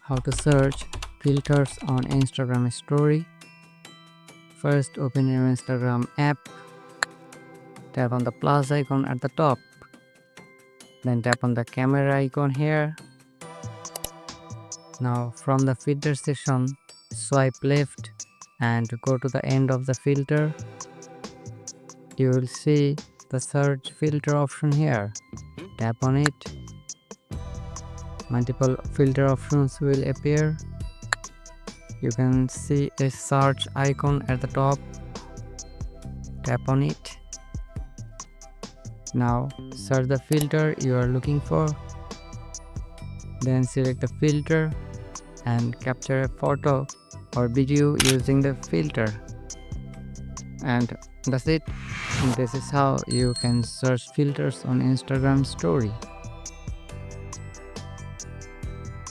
How to search filters on Instagram story. First, open your Instagram app. Tap on the plus icon at the top. Then tap on the camera icon here. Now from the filter section, swipe left and go to the end of the filter. You will see the search filter option here. Tap on it. Multiple filter options will appear. You can see a search icon at the top. Tap on it. Now search the filter you are looking for. Then select the filter and capture a photo or video using the filter. And that's it. This is how you can search filters on Instagram story.